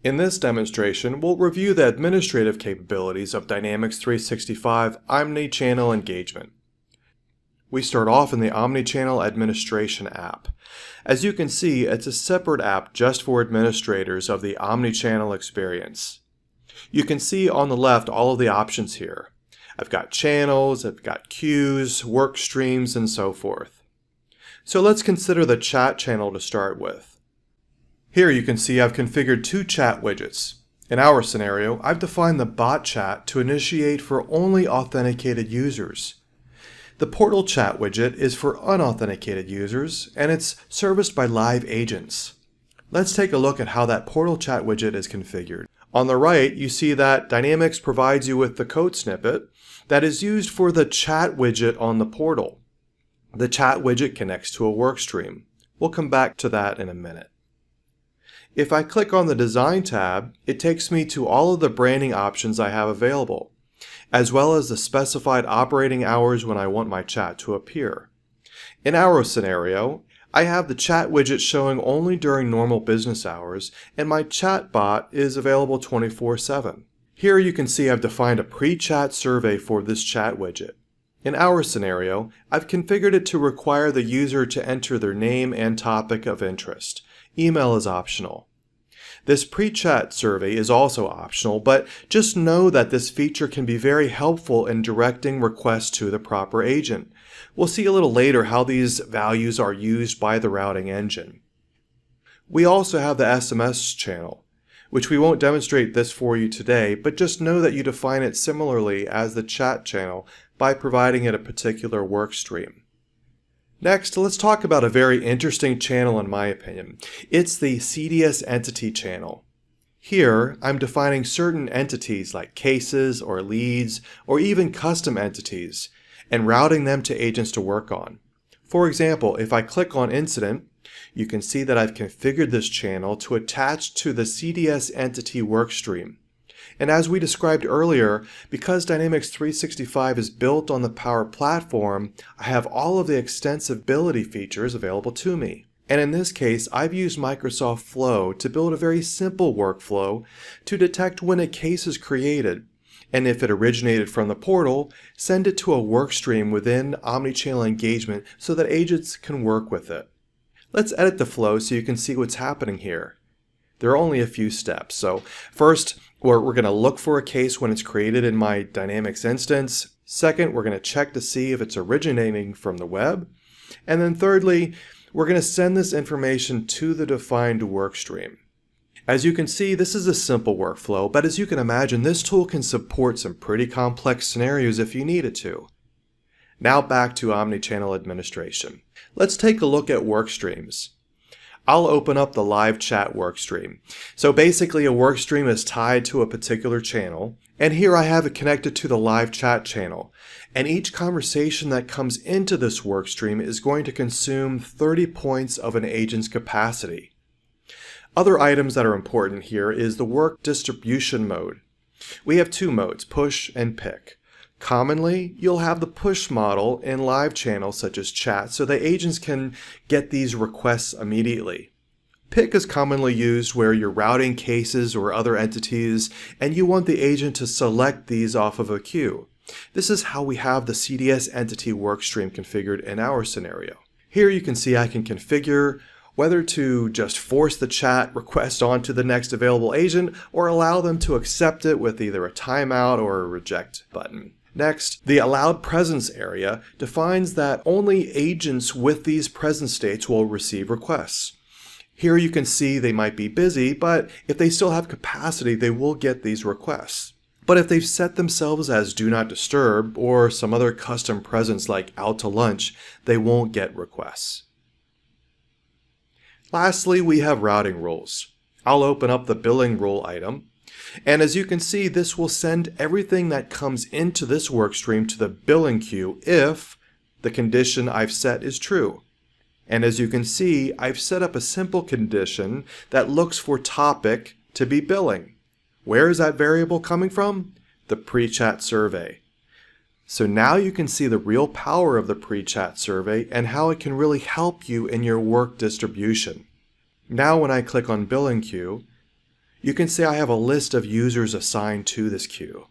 In this demonstration, we'll review the administrative capabilities of Dynamics 365 Omnichannel Engagement. We start off in the Omnichannel Administration app. As you can see, it's a separate app just for administrators of the omnichannel experience. You can see on the left all of the options here. I've got channels, I've got queues, work streams, and so forth. So let's consider the chat channel to start with. Here you can see I've configured two chat widgets. In our scenario, I've defined the bot chat to initiate for only authenticated users. The portal chat widget is for unauthenticated users, and it's serviced by live agents. Let's take a look at how that portal chat widget is configured. On the right, you see that Dynamics provides you with the code snippet that is used for the chat widget on the portal. The chat widget connects to a workstream. We'll come back to that in a minute. If I click on the Design tab, it takes me to all of the branding options I have available, as well as the specified operating hours when I want my chat to appear. In our scenario, I have the chat widget showing only during normal business hours, and my chat bot is available 24/7. Here you can see I've defined a pre-chat survey for this chat widget. In our scenario, I've configured it to require the user to enter their name and topic of interest. Email is optional. This pre-chat survey is also optional, but just know that this feature can be very helpful in directing requests to the proper agent. We'll see a little later how these values are used by the routing engine. We also have the SMS channel, which we won't demonstrate this for you today, but just know that you define it similarly as the chat channel by providing it a particular work stream. Next, let's talk about a very interesting channel in my opinion. It's the CDS entity channel. Here, I'm defining certain entities like cases or leads or even custom entities and routing them to agents to work on. For example, if I click on Incident, you can see that I've configured this channel to attach to the CDS entity workstream. And as we described earlier, because Dynamics 365 is built on the Power Platform, I have all of the extensibility features available to me. And in this case, I've used Microsoft Flow to build a very simple workflow to detect when a case is created, and if it originated from the portal, send it to a workstream within Omnichannel Engagement so that agents can work with it. Let's edit the flow so you can see what's happening here. There are only a few steps. So first, we're going to look for a case when it's created in my Dynamics instance. Second, we're going to check to see if it's originating from the web. And then thirdly, we're going to send this information to the defined workstream. As you can see, this is a simple workflow, but as you can imagine, this tool can support some pretty complex scenarios if you need it to. Now back to Omnichannel Administration. Let's take a look at workstreams. I'll open up the live chat workstream. So basically a workstream is tied to a particular channel, and here I have it connected to the live chat channel. And each conversation that comes into this workstream is going to consume 30 points of an agent's capacity. Other items that are important here is the work distribution mode. We have two modes, push and pick. Commonly, you'll have the push model in live channels such as chat so that agents can get these requests immediately. Pick is commonly used where you're routing cases or other entities and you want the agent to select these off of a queue. This is how we have the CDS entity workstream configured in our scenario. Here you can see I can configure whether to just force the chat request onto the next available agent or allow them to accept it with either a timeout or a reject button. Next, the allowed presence area defines that only agents with these presence states will receive requests. Here you can see they might be busy, but if they still have capacity, they will get these requests. But if they've set themselves as do not disturb or some other custom presence like out to lunch, they won't get requests. Lastly, we have routing rules. I'll open up the billing rule item. And as you can see, this will send everything that comes into this workstream to the billing queue if the condition I've set is true. And as you can see, I've set up a simple condition that looks for topic to be billing. Where is that variable coming from? The pre-chat survey. So now you can see the real power of the pre-chat survey and how it can really help you in your work distribution. Now when I click on billing queue, you can see I have a list of users assigned to this queue.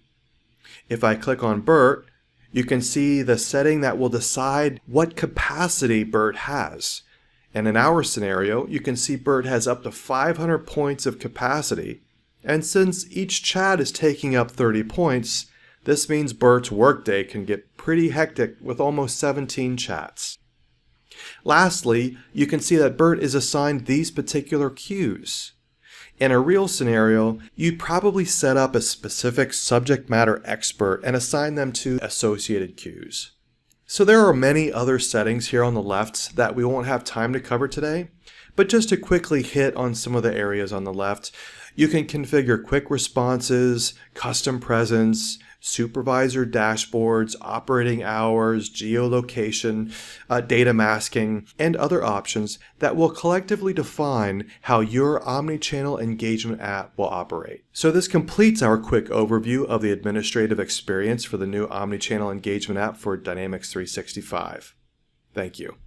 If I click on Bert, you can see the setting that will decide what capacity Bert has. And in our scenario, you can see Bert has up to 500 points of capacity. And since each chat is taking up 30 points, this means Bert's workday can get pretty hectic with almost 17 chats. Lastly, you can see that Bert is assigned these particular queues. In a real scenario, you'd probably set up a specific subject matter expert and assign them to associated queues. So there are many other settings here on the left that we won't have time to cover today, but just to quickly hit on some of the areas on the left, you can configure quick responses, custom presence, supervisor dashboards, operating hours, geolocation, data masking, and other options that will collectively define how your omnichannel engagement app will operate. So this completes our quick overview of the administrative experience for the new omnichannel engagement app for Dynamics 365. Thank you.